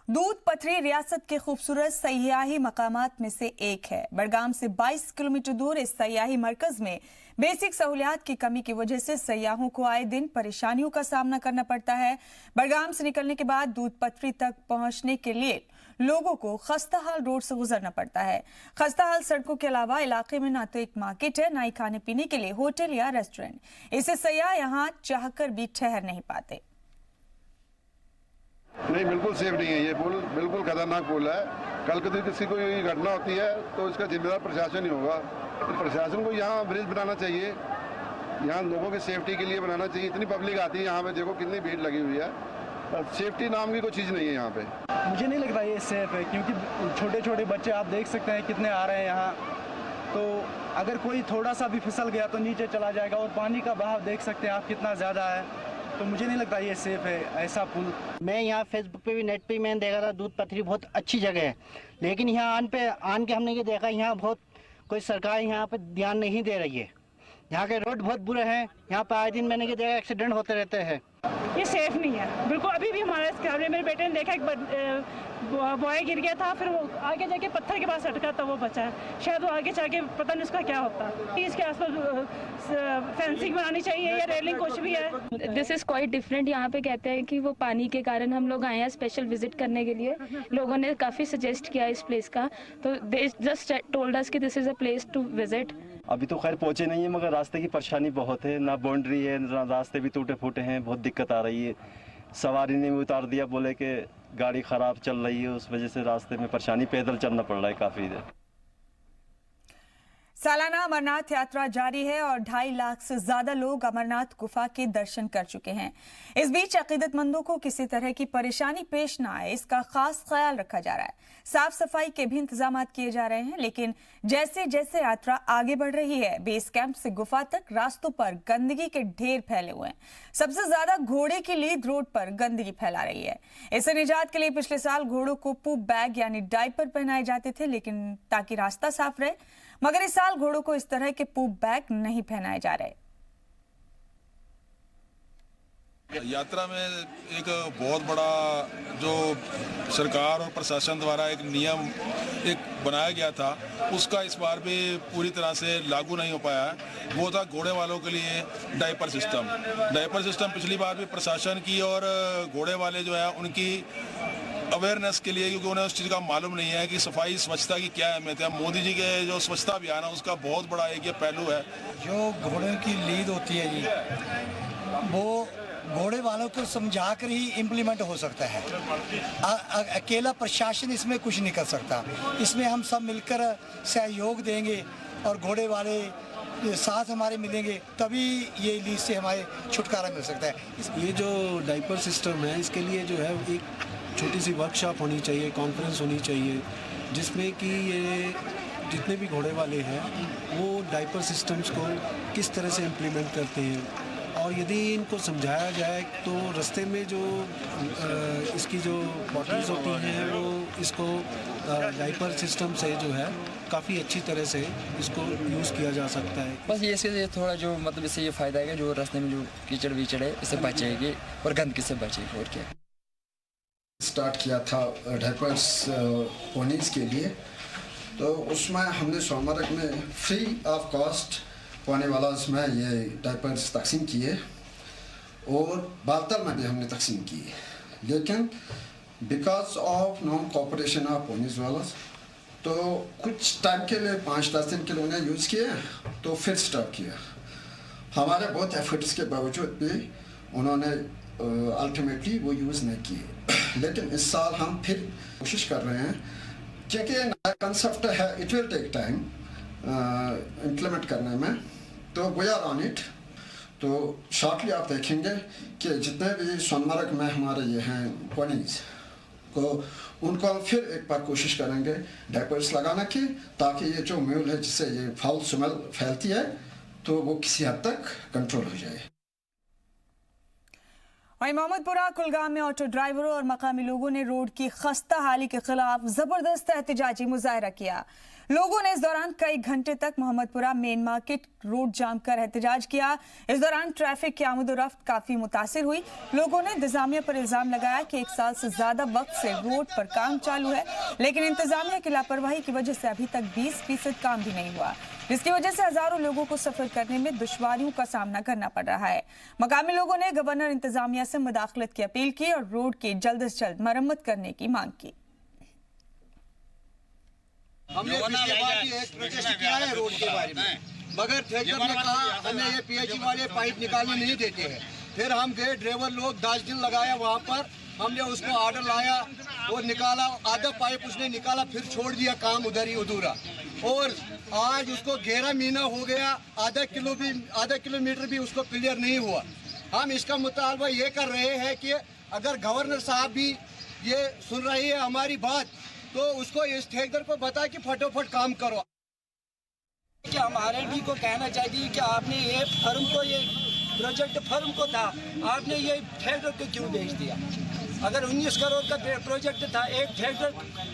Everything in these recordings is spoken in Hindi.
दूध पथरी रियासत के खूबसूरत सयाही मकामात में से एक है। बड़गाम से 22 किलोमीटर दूर इस सयाही मरकज में बेसिक सहूलियात की कमी की वजह से सयाहों को आए दिन परेशानियों का सामना करना पड़ता है। बड़गाम से निकलने के बाद दूध पथरी तक पहुंचने के लिए लोगों को खस्ताहाल रोड से गुजरना पड़ता है। खस्ताहाल सड़कों के अलावा इलाके में ना तो एक मार्केट है, ना ही खाने पीने के लिए होटल या रेस्टोरेंट। इससे सयाह यहाँ चाहकर भी ठहर नहीं पाते। नहीं, बिल्कुल सेफ नहीं है। ये पुल बिल्कुल खतरनाक पुल है। कल को किसी को ये घटना होती है तो इसका जिम्मेदार प्रशासन ही होगा। तो प्रशासन को यहाँ ब्रिज बनाना चाहिए, यहाँ लोगों की सेफ्टी के लिए बनाना चाहिए। इतनी पब्लिक आती है यहाँ पे, देखो कितनी भीड़ लगी हुई है। सेफ्टी नाम की कोई चीज़ नहीं है यहाँ पे। मुझे नहीं लगता ये सेफ है, क्योंकि छोटे छोटे बच्चे आप देख सकते हैं कितने आ रहे हैं यहाँ। तो अगर कोई थोड़ा सा भी फिसल गया तो नीचे चला जाएगा, और पानी का बहाव देख सकते हैं आप कितना ज़्यादा है। तो मुझे नहीं लगता ये सेफ है ऐसा पुल। मैं यहाँ फेसबुक पे भी, नेट पे भी मैंने देखा था दूध पथरी बहुत अच्छी जगह है, लेकिन यहाँ आन के हमने ये देखा यहाँ बहुत कोई सरकार यहाँ पे ध्यान नहीं दे रही है। यहाँ के रोड बहुत बुरे हैं, यहाँ पे आए दिन मैंने ये देखा एक्सीडेंट होते रहते हैं। ये सेफ नहीं है बिल्कुल। अभी भी हमारे कैमरे मेरे बेटे ने देखा एक बॉय गिर गया था, फिर वो आगे जाके पत्थर के पास अटका तो वो बचा है। शायद वो आगे जाके पता नहीं उसका क्या होता। इसके आसपास फेंसिंग बनानी चाहिए या रेलिंग कुछ भी है। This is quite different. यहाँ पे कहते हैं कि वो पानी के कारण हम लोग आए हैं स्पेशल विजिट करने के लिए। लोगों ने काफ़ी सजेस्ट किया इस प्लेस का, तो दे जस्ट टोल्ड अस कि this is a place to visit. अभी तो खैर पहुंचे नहीं है, मगर रास्ते की परेशानी बहुत है। ना बाउंड्री है, ना रास्ते भी टूटे फूटे हैं, बहुत दिक्कत आ रही है। सवारी ने भी उतार दिया, बोले कि गाड़ी ख़राब चल रही है, उस वजह से रास्ते में परेशानी, पैदल चलना पड़ रहा है काफ़ी देर। सालाना अमरनाथ यात्रा जारी है और 2.5 लाख से ज्यादा लोग अमरनाथ गुफा के दर्शन कर चुके हैं। इस बीच अकीदतमंदों को किसी तरह की परेशानी पेश न आए, इसका खास ख्याल रखा जा रहा है। साफ सफाई के भी इंतजाम किए जा रहे हैं, लेकिन जैसे जैसे यात्रा आगे बढ़ रही है, बेस कैंप से गुफा तक रास्तों पर गंदगी के ढेर फैले हुए हैं। सबसे ज्यादा घोड़े की लीद रोड पर गंदगी फैला रही है। इससे निजात के लिए पिछले साल घोड़ों को पूप बैग यानी डायपर पहनाए जाते थे, लेकिन ताकि रास्ता साफ रहे, मगर इस साल घोड़ों को इस तरह के पूप बैग नहीं पहनाए जा रहे। यात्रा में एक बहुत बड़ा जो सरकार और प्रशासन द्वारा एक नियम बनाया गया था, उसका इस बार भी पूरी तरह से लागू नहीं हो पाया है। वो था घोड़े वालों के लिए डायपर सिस्टम। डायपर सिस्टम पिछली बार भी प्रशासन की और घोड़े वाले जो है उनकी अवेयरनेस के लिए, क्योंकि उन्हें उस चीज़ का मालूम नहीं है कि सफाई स्वच्छता की क्या अहमियत है। मोदी जी के जो स्वच्छता अभियान है उसका बहुत बड़ा एक ये पहलू है। जो घोड़े की लीद होती है जी, वो घोड़े वालों को समझा कर ही इम्प्लीमेंट हो सकता है। अकेला प्रशासन इसमें कुछ नहीं कर सकता। इसमें हम सब मिलकर सहयोग देंगे और घोड़े वाले साथ हमारे मिलेंगे, तभी ये लीड से हमारे छुटकारा मिल सकता है। ये जो डायपर सिस्टम है, इसके लिए जो है एक छोटी सी वर्कशॉप होनी चाहिए, कॉन्फ्रेंस होनी चाहिए, जिसमें कि ये जितने भी घोड़े वाले हैं वो डायपर सिस्टम्स को किस तरह से इम्प्लीमेंट करते हैं। और यदि इनको समझाया जाए तो रास्ते में जो इसकी जो बॉटल्स होती हैं वो इसको डायपर सिस्टम से जो है काफ़ी अच्छी तरह से इसको यूज़ किया जा सकता है। बस ये इससे थोड़ा जो मतलब इससे ये फ़ायदा है कि जो रास्ते में जो कीचड़ वीचड़ है इससे बचेगी और गंदगी से बचेगी। और क्या स्टार्ट किया था डायपर्स पोनीज के लिए, तो उसमें हमने सोनमर्ग में फ्री ऑफ कॉस्ट पाने वाला उसमें ये डायपर्स तकसीम किए, और बालतल में भी हमने तकसीम किए। लेकिन because of non cooperation of ponies वाला, तो कुछ टाइम के लिए 5-10 दिन के लिए उन्हें यूज़ किए, तो फिर स्टॉप किया। हमारे बहुत एफर्ट्स के बावजूद भी उन्होंने अल्टीमेटली वो यूज़ नहीं किए। लेकिन इस साल हम फिर कोशिश कर रहे हैं, क्योंकि नया कंसेप्ट है, it will take time implement करने में, तो वी आर ऑन इट। तो शॉर्टली आप देखेंगे कि जितने भी सोनमर्ग में हमारे ये हैं पोनीज को, उनको हम फिर एक बार कोशिश करेंगे डायपर्स लगाने की, ताकि ये जो म्यूल है जिससे ये फाउल स्मेल फैलती है, तो वो किसी हद तक कंट्रोल हो जाए। वहीं मोहम्मदपुरा कुलगाम में ऑटो ड्राइवरों और मकामी लोगों ने रोड की खस्ता हाली के खिलाफ जबरदस्त एहतजाजी मुजाहरा किया। लोगों ने इस दौरान कई घंटे तक मोहम्मदपुरा मेन मार्केट रोड जाम कर एहतजाज किया। इस दौरान ट्रैफिक की आमदोरफ्त काफी मुतासिर हुई। लोगों ने इंतजामिया पर इल्जाम लगाया कि 1 साल से ज्यादा वक्त से रोड पर काम चालू है, लेकिन इंतजामिया की लापरवाही की वजह से अभी तक 20% काम भी नहीं हुआ, जिसकी वजह से हजारों लोगों को सफर करने में दुश्वारियों का सामना करना पड़ रहा है। मकामी लोगों ने गवर्नर इंतजामिया से मुदाखलत की अपील की और रोड की जल्द से जल्द मरम्मत करने की मांग की। हमने पिछले बार भी एक प्रोटेस्ट किया है रोड के बारे में, मगर ठेकेदार ने कहा हमें ये पीएचई वाले पाइप निकालने नहीं देते हैं। फिर हम गए, ड्राइवर लोग 10 दिन लगाया वहाँ पर, हमने उसको ऑर्डर लाया और निकाला, आधा पाइप उसने निकाला, फिर छोड़ दिया काम उधर ही अधूरा। और आज उसको 11 महीना हो गया, आधा किलोमीटर भी उसको क्लियर नहीं हुआ। हम इसका मुतालबा ये कर रहे हैं कि अगर गवर्नर साहब भी ये सुन रही है हमारी बात, तो उसको इस ठेकेदार को बता कि फटाफट काम करो। कि हमारे भी को कहना चाहिए कि आपने ये फर्म को, ये प्रोजेक्ट फर्म को था, आपने ये ठेकेदार को क्यों भेज दिया? अगर 19 करोड़ का प्रोजेक्ट था, एक ठेकेदार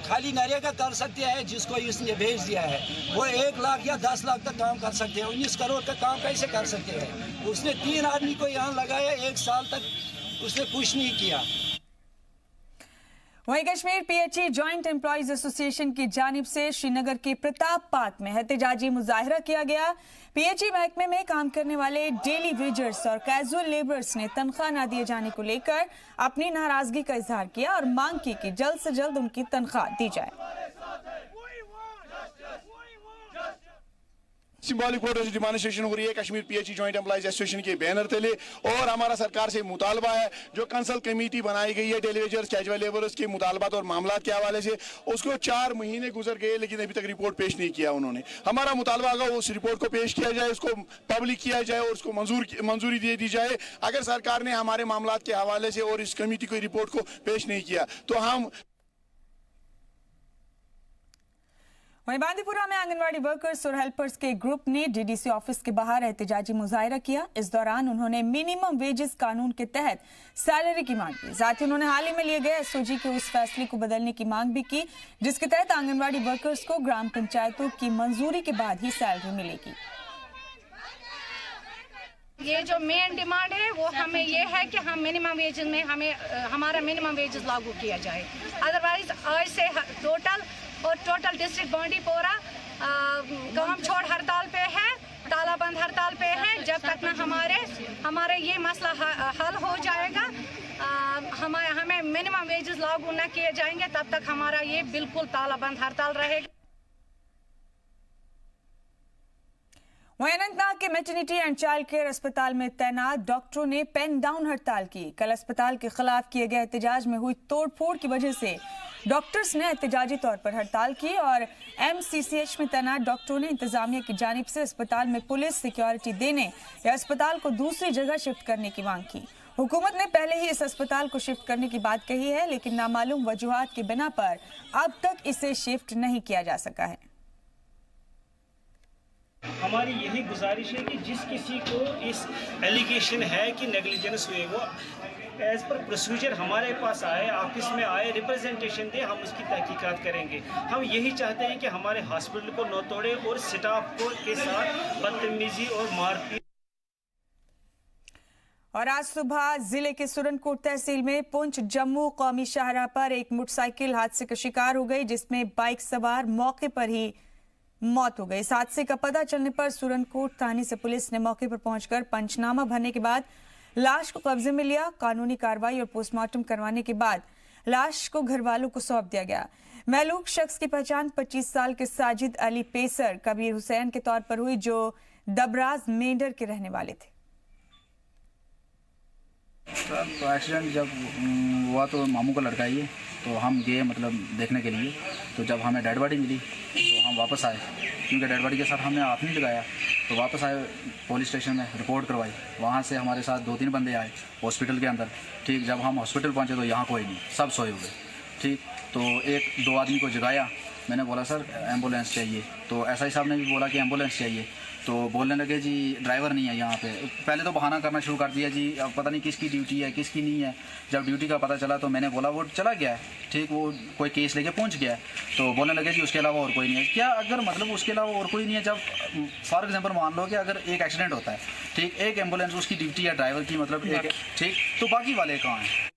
खाली नरेगा कर सकते हैं, जिसको इसने भेज दिया है वो 1 लाख या 10 लाख तक काम कर सकते हैं। 19 करोड़ का काम कैसे कर सकते हैं? उसने 3 आदमी को यहाँ लगाया, 1 साल तक उसने कुछ नहीं किया। वहीं Kashmir PHE joint employees association की जानिब से श्रीनगर के प्रताप पार्क में एहतजाजी मुजाहरा किया गया। पीएचई महकमे में काम करने वाले डेली वेजर्स और कैजुअल लेबर्स ने तनख्वाह न दिए जाने को लेकर अपनी नाराजगी का इजहार किया और मांग की कि जल्द से जल्द उनकी तनख्वाह दी जाए। सिंबॉलिक प्रोटेस्ट डिमॉन्स्ट्रेशन हो रही है Kashmir PHE joint employees association के बैनर तले, और हमारा सरकार से मुतालबा है जो कंसल्ट कमेटी बनाई गई है डेली वेजर्स कैजुअल लेबर्स के मुतालबात और मामलात के हवाले से, उसको 4 महीने गुजर गए लेकिन अभी तक रिपोर्ट पेश नहीं किया उन्होंने। हमारा मुतालबा अगर उस रिपोर्ट को पेश किया जाए, उसको पब्लिक किया जाए और उसको मंजूरी दे दी जाए। अगर सरकार ने हमारे मामलात के हवाले से और इस कमेटी को रिपोर्ट को पेश नहीं किया तो हम। वहीं बांदीपुरा में आंगनवाड़ी वर्कर्स और हेल्पर्स के ग्रुप ने डीडीसी ऑफिस के बाहर एहतजाजी मुजाहरा किया। इस दौरान उन्होंने मिनिमम वेजेस कानून के तहत सैलरी की मांग की। साथ ही उन्होंने हाल ही में लिए गए एसओजी के उस फैसले को बदलने की मांग भी की जिसके तहत आंगनवाड़ी वर्कर्स को ग्राम पंचायतों की मंजूरी के बाद ही सैलरी मिलेगी। ये जो मेन डिमांड है वो हमें ये है कि हम मिनिमम वेजेस में हमारा मिनिमम वेजेस लागू किया जाए। अदरवाइज आज से टोटल डिस्ट्रिक्ट बांडीपोरा काम छोड़ हड़ताल पे है, तालाबंद हड़ताल पे है। जब तक ना हमारे ये मसला हल हो जाएगा, हमें मिनिमम वेजेस लागू न किए जाएंगे, तब तक हमारा ये बिल्कुल तालाबंद हड़ताल रहेगा। वहीं अनंतनाग के मैटरनिटी एंड चाइल्ड केयर अस्पताल में तैनात डॉक्टरों ने पेन डाउन हड़ताल की। कल अस्पताल के खिलाफ किए गए एहतजाज में हुई तोड़फोड़ की वजह से डॉक्टर्स ने एहतजाजी तौर पर हड़ताल की और एमसीसीएच में तैनात डॉक्टरों ने इंतजामिया की जानिब से अस्पताल में पुलिस सिक्योरिटी देने या अस्पताल को दूसरी जगह शिफ्ट करने की मांग की। हुकूमत ने पहले ही इस अस्पताल को शिफ्ट करने की बात कही है, लेकिन नामालूम वजूहात की बिना पर अब तक इसे शिफ्ट नहीं किया जा सका है। हमारी यही गुजारिश है कि जिस किसी को इस एलिगेशन है कि नेग्लिजेंस हुए, वो एज पर प्रोसीजर हमारे पास आए, ऑफिस में आए, रिप्रेजेंटेशन दे, हम उसकी तहकीकात करेंगे। हम यही चाहते हैं कि हमारे हॉस्पिटल को न तोड़े और स्टाफ को के साथ बदतमीजी और मारपीट। और आज सुबह जिले के सुरनकोट तहसील में पुंछ जम्मू कौमी शाहराह पर एक मोटरसाइकिल हादसे का शिकार हो गई, जिसमें बाइक सवार मौके पर ही मौत हो गई। इस हादसे का पता चलने पर सुरनकोट थाने से पुलिस ने मौके पर पहुंचकर पंचनामा भरने के बाद लाश को कब्जे में लिया। कानूनी कार्रवाई और पोस्टमार्टम करवाने के बाद लाश को घर वालों को सौंप दिया गया। महलूक शख्स की पहचान 25 साल के साजिद अली पेसर कबीर हुसैन के तौर पर हुई, जो दबराज मेंढर के रहने वाले थे। तो एक्सीडेंट जब हुआ तो मामू का लड़का ही है, तो हम गए मतलब देखने के लिए। तो जब हमें डेड बॉडी मिली तो हम वापस आए, क्योंकि डेड बॉडी के साथ हमने हाथ नहीं लगाया। तो वापस आए, पुलिस स्टेशन में रिपोर्ट करवाई। वहाँ से हमारे साथ 2-3 बंदे आए हॉस्पिटल के अंदर। ठीक, जब हम हॉस्पिटल पहुँचे तो यहाँ कोई नहीं, सब सोए हुए। ठीक, तो 1-2 आदमी को जगाया। मैंने बोला सर एम्बुलेंस चाहिए, तो एसआई साहब ने भी बोला कि एम्बुलेंस चाहिए। तो बोलने लगे जी ड्राइवर नहीं है यहाँ पे। पहले तो बहाना करना शुरू कर दिया जी, अब पता नहीं किसकी ड्यूटी है किसकी नहीं है। जब ड्यूटी का पता चला तो मैंने बोला वो चला गया है, ठीक, वो कोई केस लेके पहुँच गया है। तो बोलने लगे जी उसके अलावा और कोई नहीं है। क्या अगर मतलब उसके अलावा और कोई नहीं है, जब फॉर एग्जाम्पल मान लो कि अगर एक एक्सीडेंट होता है, ठीक, एक एम्बुलेंस उसकी ड्यूटी है ड्राइवर की, मतलब एक, ठीक, तो बाकी वाले कहाँ हैं?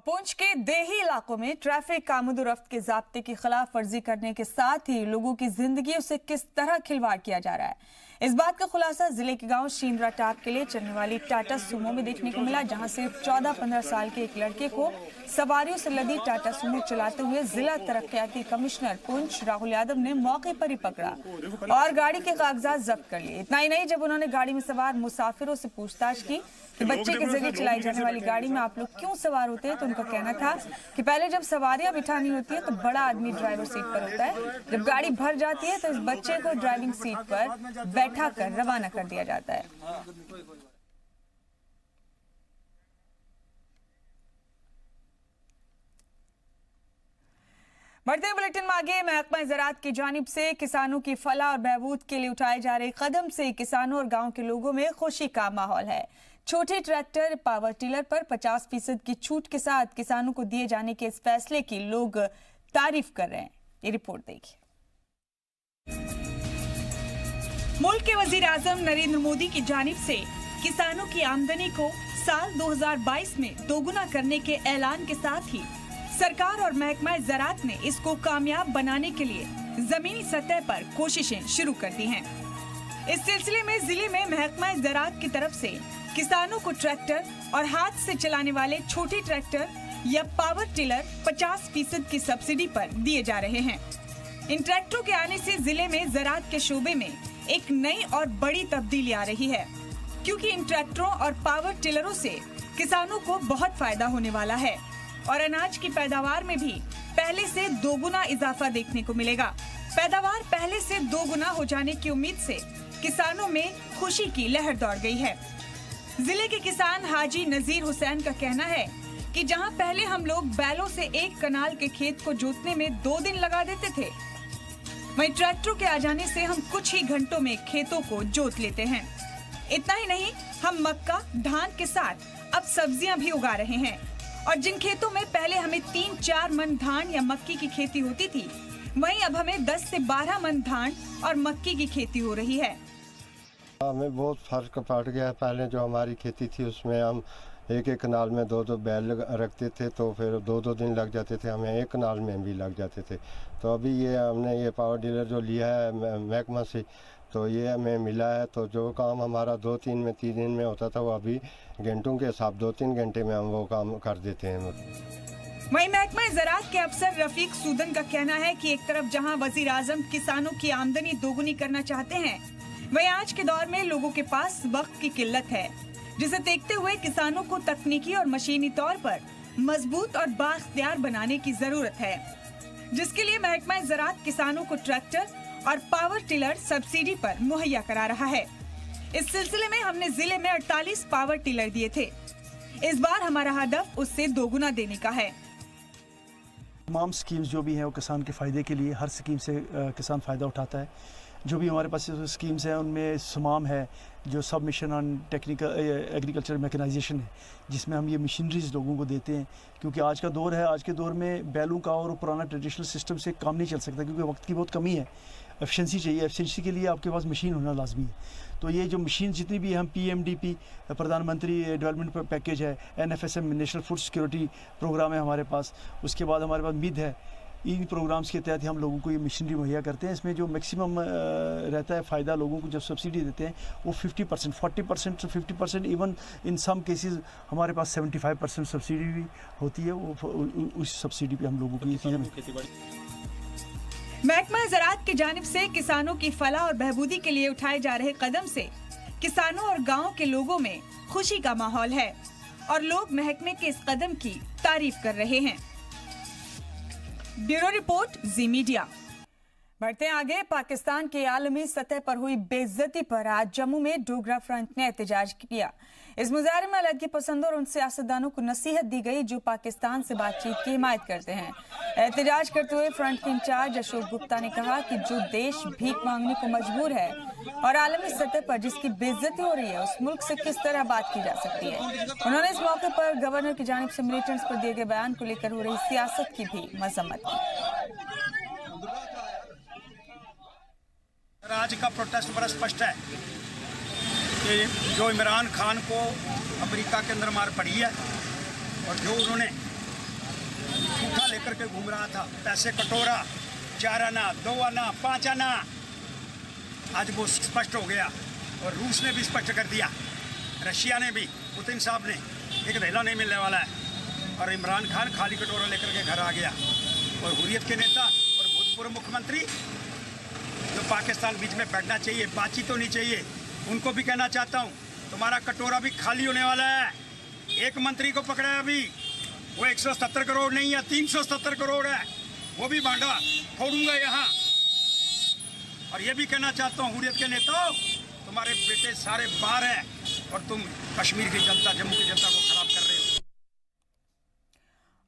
पुंछ के देही इलाकों में ट्रैफिक आमद-ओ-रफ्त के ज़ाब्ते की खिलाफ वर्जी करने के साथ ही लोगों की जिंदगी से किस तरह खिलवाड़ किया जा रहा है, इस बात का खुलासा जिले के गांव शींद्रा टाप के लिए चलने वाली टाटा सुमो में देखने को मिला, जहां सिर्फ 14-15 साल के एक लड़के को सवारियों से लदी टाटा सुमो चलाते हुए जिला तरक्याती कमिश्नर पुंछ राहुल यादव ने मौके पर ही पकड़ा और गाड़ी के कागजात जब्त कर लिए। इतना ही नहीं, जब उन्होंने गाड़ी में सवार मुसाफिरों से पूछताछ की कि बच्चे के जरिए चलाई जाने वाली गाड़ी में आप लोग क्यों सवार होते हैं, तो उनका कहना था कि पहले जब सवारियां बिठानी होती है तो बड़ा आदमी ड्राइवर सीट पर होता है, जब गाड़ी भर जाती है तो इस बच्चे को ड्राइविंग सीट पर बैठा कर रवाना कर दिया जाता है। बढ़ते बुलेटिन में आगे, महकमा ज़राअत की जानिब से किसानों की फलाह और बहबूद के लिए उठाए जा रहे कदम से किसानों और गांव के लोगों में खुशी का माहौल है। छोटे ट्रैक्टर पावर टिलर पर 50% की छूट के साथ किसानों को दिए जाने के इस फैसले की लोग तारीफ कर रहे हैं। ये रिपोर्ट देखिए। मुल्क के वजीर आजम नरेंद्र मोदी की जानिब से किसानों की आमदनी को साल 2022 में दोगुना करने के ऐलान के साथ ही सरकार और महकमा ज़राअत ने इसको कामयाब बनाने के लिए जमीनी सतह पर कोशिशें शुरू कर दी हैं। इस सिलसिले में जिले में महकमा ज़राअत की तरफ से किसानों को ट्रैक्टर और हाथ से चलाने वाले छोटे ट्रैक्टर या पावर टिलर 50% की सब्सिडी पर दिए जा रहे हैं। इन ट्रैक्टरों के आने से जिले में ज़राअत के शोबे में एक नई और बड़ी तब्दीली आ रही है, क्योंकि इन ट्रैक्टरों और पावर टिलरों से किसानों को बहुत फायदा होने वाला है और अनाज की पैदावार में भी पहले से दोगुना इजाफा देखने को मिलेगा। पैदावार पहले से दोगुना हो जाने की उम्मीद से किसानों में खुशी की लहर दौड़ गई है। जिले के किसान हाजी नजीर हुसैन का कहना है कि जहां पहले हम लोग बैलों से एक कनाल के खेत को जोतने में 2 दिन लगा देते थे, वहीं ट्रैक्टरों के आ जाने से हम कुछ ही घंटों में खेतों को जोत लेते हैं। इतना ही नहीं, हम मक्का धान के साथ अब सब्जियां भी उगा रहे हैं और जिन खेतों में पहले हमें 3-4 मन धान या मक्की की खेती होती थी, वहीं अब हमें 10 से 12 मन धान और मक्की की खेती हो रही है। हमें बहुत फर्क पड़ गया है। पहले जो हमारी खेती थी उसमें हम एक कनाल में 2-2 बैल रखते थे, तो फिर 2-2 दिन लग जाते थे, हमें एक कनाल में भी लग जाते थे। तो अभी ये हमने ये पावर टिलर जो लिया है महकमा से, तो ये हमें मिला है, तो जो काम हमारा 2-3 दिन में होता था वो अभी घंटों के हिसाब 2-3 घंटे में हम वो काम कर देते हैं। वहीं महकमा ज़राअत के अफसर रफीक सूदन का कहना है कि एक तरफ जहां वजीर आजम किसानों की आमदनी दोगुनी करना चाहते हैं, वहीं आज के दौर में लोगों के पास वक्त की किल्लत है, जिसे देखते हुए किसानों को तकनीकी और मशीनी तौर पर मजबूत और बाख्तियार बनाने की जरूरत है, जिसके लिए महकमा ज़राअत किसानों को ट्रैक्टर और पावर टिलर सब्सिडी पर मुहैया करा रहा है। इस सिलसिले में हमने जिले में 48 पावर टिलर दिए थे। इस बार हमारा हदफ उससे दोगुना देने का है। तमाम स्कीम्स जो भी हैं वो किसान के फ़ायदे के लिए, हर स्कीम से किसान फ़ायदा उठाता है। जो भी हमारे पास स्कीम्स हैं उनमें समाम है, जो sub mission on technical agriculture mechanisation है, जिसमें हम ये मशीनरीज लोगों को देते हैं, क्योंकि आज का दौर है, आज के दौर में बैलों का और पुराना ट्रेडिशनल सिस्टम से काम नहीं चल सकता, क्योंकि वक्त की बहुत कमी है। एफिशिएंसी चाहिए, एफिशिएंसी के लिए आपके पास मशीन होना लाजमी है। तो ये जो मशीन जितनी भी हम PMDP प्रधानमंत्री डेवलपमेंट पैकेज है, NFSM national food security programme है हमारे पास, उसके बाद हमारे पास मिड है, इन प्रोग्राम्स के तहत हम लोगों को ये मशीनरी मुहैया करते हैं। इसमें जो मैक्सिमम रहता है फ़ायदा लोगों को जब सब्सिडी देते हैं वो 50%, 40% to 50%, even in some cases हमारे पास 75% सब्सिडी भी होती है। वो उस सब्सिडी पे हम लोगों को ये चीज़ें। महकमा ज़राअत की जानिब से किसानों की फलाह और बहबूदी के लिए उठाए जा रहे कदम से किसानों और गाँव के लोगों में खुशी का माहौल है और लोग महकमे के इस कदम की तारीफ कर रहे हैं। ब्यूरो रिपोर्ट, जी मीडिया। बढ़ते आगे, पाकिस्तान के आलमी सतह पर हुई बेइज्जती पर आज जम्मू में डोगरा फ्रंट ने एहतजाज किया। इस मुजाहरे में अलग पसंदों और उन सियासतदानों को नसीहत दी गई जो पाकिस्तान से बातचीत की हिमायत करते हैं। एहतजाज करते हुए फ्रंट के इंचार्ज अशोक गुप्ता ने कहा कि जो देश भीख मांगने को मजबूर है और आलमी सतह पर जिसकी बेइज्जती हो रही है, उस मुल्क से किस तरह बात की जा सकती है। उन्होंने इस मौके पर गवर्नर की जानिब से मिलिटेंट्स पर दिए गए बयान को लेकर हो रही सियासत की भी मजम्मत की। आज का प्रोटेस्ट बड़ा स्पष्ट है कि जो इमरान खान को अमेरिका के अंदर मार पड़ी है और जो उन्होंने झूठा लेकर के घूम रहा था, पैसे कटोरा, 4 आना, 2 आना, 5 आना, आज वो स्पष्ट हो गया। और रूस ने भी स्पष्ट कर दिया, रशिया ने भी, पुतिन साहब ने, एक धेला नहीं मिलने वाला है। और इमरान खान खाली कटोरा लेकर के घर आ गया। और हुर्रियत के नेता और भूतपूर्व मुख्यमंत्री जो पाकिस्तान बीच में बैठना चाहिए, बातचीत होनी चाहिए, उनको भी कहना चाहता हूँ, तुम्हारा कटोरा भी खाली होने वाला है। एक मंत्री को पकड़ा है अभी, वो 177 करोड़ नहीं है, 377 करोड़ है, वो भी भांडा फोड़ूंगा यहाँ। और ये भी कहना चाहता हूँ हुर्रियत के नेताओं, तुम्हारे बेटे सारे बाहर हैं और तुम कश्मीर की जनता, जम्मू की जनता को खराब कर रहे हो।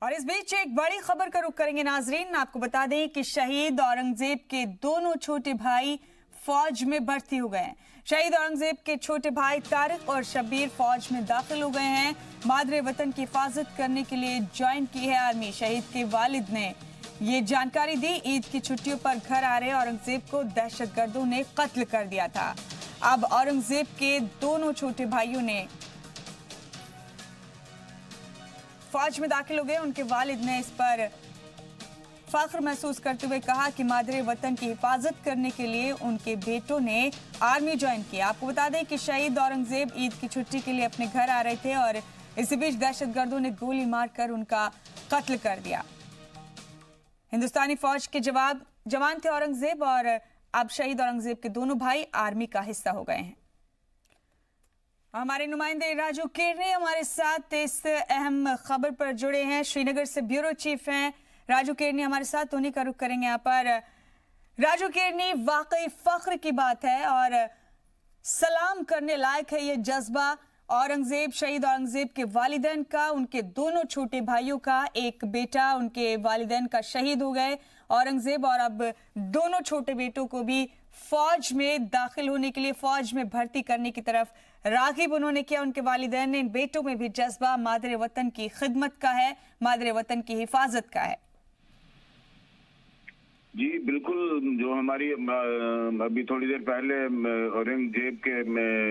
और इस बीच एक बड़ी खबर का रुख करेंगे नाजरीन। आपको बता दें कि शहीद औरंगजेब के दोनों छोटे भाई फौज में भर्ती हो गए हैं। शहीद औरंगजेब के छोटे भाई तारिक और शब्बीर फौज में दाखिल हो गए हैं। मादरे वतन की हिफाजत करने के लिए ज्वाइन की है आर्मी। शहीद के वालिद ने ये जानकारी दी। ईद की छुट्टियों पर घर आ रहे औरंगजेब को दहशतगर्दों ने कत्ल कर दिया था। अब औरंगजेब के दोनों छोटे भाइयों ने फौज में दाखिल हो गए। उनके वालिद ने इस पर फख्र महसूस करते हुए कहा कि मादरे वतन की हिफाजत करने के लिए उनके बेटों ने आर्मी ज्वाइन किया। आपको बता दें कि शहीद औरंगजेब ईद की छुट्टी के लिए अपने घर आ रहे थे और इसी बीच दहशतगर्दों ने गोली मारकर उनका कत्ल कर दिया। हिंदुस्तानी फौज के जवान थे औरंगजेब और अब शहीद औरंगजेब के दोनों भाई आर्मी का हिस्सा हो गए हैं। हमारे नुमाइंदे राजू केरनी हमारे साथ इस अहम खबर पर जुड़े हैं। श्रीनगर से ब्यूरो चीफ हैं राजू केरनी हमारे साथ, उन्हीं का रुख करेंगे यहाँ पर। राजू केरनी, वाकई फख्र की बात है और सलाम करने लायक है ये जज्बा औरंगजेब, शहीद औरंगजेब के वालिदैन का, उनके दोनों छोटे भाइयों का। एक बेटा उनके वालिदैन का शहीद हो गए औरंगजेब और अब दोनों छोटे बेटों को भी फौज में दाखिल होने के लिए, फौज में भर्ती करने की तरफ राग़िब उन्होंने किया। उनके वालिदैन ने, इन बेटों में भी जज्बा मादरे वतन की खिदमत का है, मादरे वतन की हिफाजत का है। जी बिल्कुल, जो हमारी अभी थोड़ी देर पहले औरंगजेब के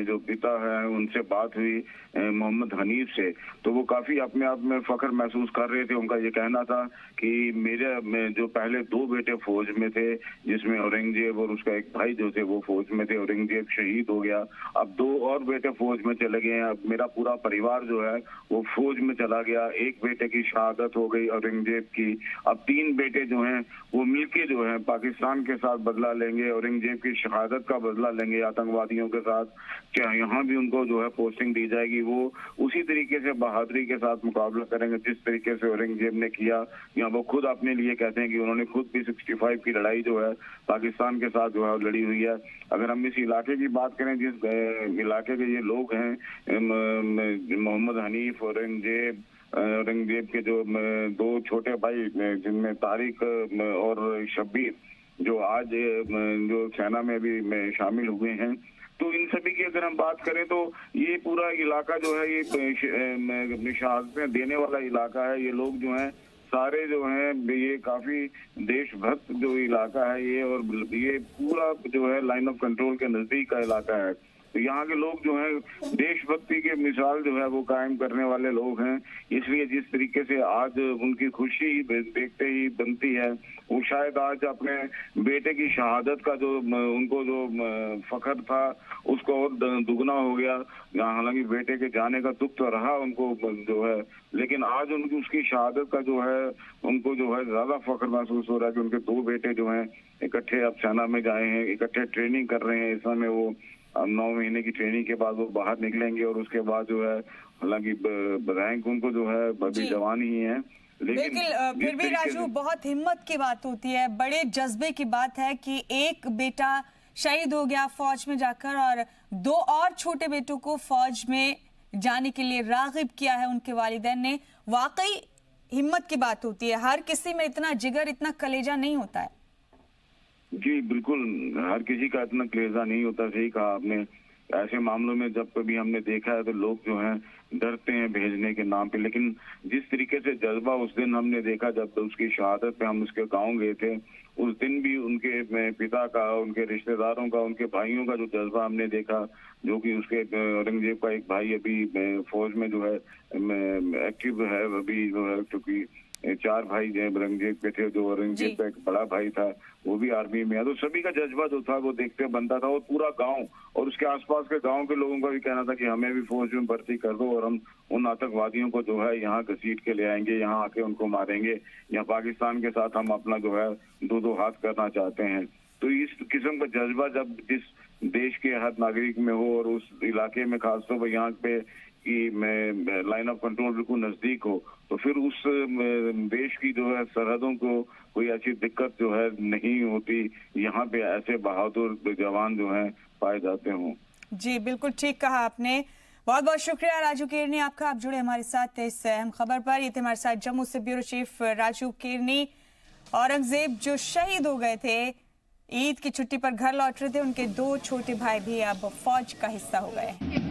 जो पिता हैं उनसे बात हुई मोहम्मद हनीफ से, तो वो काफी अपने आप में फख्र महसूस कर रहे थे। उनका ये कहना था कि मेरे जो पहले 2 बेटे फौज में थे, जिसमें औरंगजेब और उसका एक भाई जो थे वो फौज में थे, औरंगजेब शहीद हो गया, अब 2 और बेटे फौज में चले गए हैं। अब मेरा पूरा परिवार जो है वो फौज में चला गया। एक बेटे की शहादत हो गई औरंगजेब की, अब 3 बेटे जो हैं वो मिलके जो है पाकिस्तान के साथ बदला लेंगे, औरंगजेब की शहादत का बदला लेंगे आतंकवादियों के साथ। क्या यहाँ भी उनको जो है पोस्टिंग दी जाएगी, वो उसी तरीके से बहादुरी के साथ मुकाबला करेंगे जिस तरीके से औरंगजेब ने किया। या वो खुद अपने लिए कहते हैं कि उन्होंने खुद भी 65 की लड़ाई जो है पाकिस्तान के साथ जो है लड़ी हुई है। अगर हम इस इलाके की बात करें, जिस इलाके के ये लोग हैं, मोहम्मद हनीफ, औरंगजेब के जो 2 छोटे भाई जिनमें तारिक और शब्बीर जो आज जो सेना में भी शामिल हुए हैं, तो इन सभी की अगर हम बात करें तो ये पूरा इलाका जो है ये शहादतें देने वाला इलाका है। ये लोग जो हैं सारे जो हैं ये काफी देशभक्त जो इलाका है ये, और ये पूरा जो है लाइन ऑफ कंट्रोल के नजदीक का इलाका है। तो यहाँ के लोग जो हैं देशभक्ति के मिसाल जो है वो कायम करने वाले लोग हैं। इसलिए जिस तरीके से आज उनकी खुशी देखते ही बनती है, वो शायद आज अपने बेटे की शहादत का जो उनको जो फख्र था उसको और दुगना हो गया। हालांकि बेटे के जाने का दुख तो रहा उनको जो है, लेकिन आज उनकी उसकी शहादत का जो है उनको जो है ज्यादा फख्र महसूस हो रहा है कि उनके 2 बेटे जो हैं इकट्ठे अब सेना में गए हैं, इकट्ठे ट्रेनिंग कर रहे हैं। इस समय वो 9 महीने की ट्रेनिंग के बाद वो बाहर निकलेंगे और उसके बाद जो है, हालांकि रैंक उनको जो है अभी जवान ही है, बिल्कुल, फिर भी राजू बहुत हिम्मत की बात होती है, बड़े जज्बे की बात है कि एक बेटा शहीद हो गया फौज में जाकर और 2 और छोटे बेटों को फौज में जाने के लिए रागिब किया है उनके वालिदैन ने। वाकई हिम्मत की बात होती है, हर किसी में इतना जिगर, इतना कलेजा नहीं होता है। जी बिल्कुल, हर किसी का इतना कलेजा नहीं होता, सही कहा आपने। ऐसे मामलों में जब कभी हमने देखा है तो लोग जो हैं डरते हैं भेजने के नाम पे, लेकिन जिस तरीके से जज्बा उस दिन हमने देखा जब उसकी शहादत पे हम उसके गांव गए थे, उस दिन भी उनके पिता का, उनके रिश्तेदारों का, उनके भाइयों का जो जज्बा हमने देखा, जो कि उसके औरंगजेब का एक भाई अभी फौज में जो है एक्टिव है अभी जो है, क्योंकि 4 भाई जो औरंगजेब के थे, जो औरंगजेब का एक बड़ा भाई था वो भी आर्मी में है, तो सभी का जज्बा जो था वो देखते बनता था। और पूरा गांव और उसके आसपास के गांव के लोगों का भी कहना था कि हमें भी फौज में भर्ती कर दो और हम उन आतंकवादियों को जो है यहाँ घसीट के ले आएंगे, यहाँ आके उनको मारेंगे, या पाकिस्तान के साथ हम अपना जो है 2-2 हाथ करना चाहते हैं। तो इस किस्म का जज्बा जब जिस देश के हर नागरिक में हो और उस इलाके में खासतौर पर यहाँ पे कि लाइन ऑफ कंट्रोल बिल्कुल नजदीक हो, तो फिर उस देश की जो है सरहदों को कोई ऐसी दिक्कत जो है नहीं होती, यहाँ पे ऐसे बहादुर जवान जो हैं पाए जाते हों। जी बिल्कुल ठीक कहा आपने, बहुत बहुत शुक्रिया राजू केरनी आपका, आप जुड़े हमारे साथ इस अहम खबर पर। ये थे हमारे साथ जम्मू से ब्यूरो चीफ राजू केरनी। औरंगजेब जो शहीद हो गए थे, ईद की छुट्टी पर घर लौट रहे थे, उनके 2 छोटे भाई भी अब फौज का हिस्सा हो गए।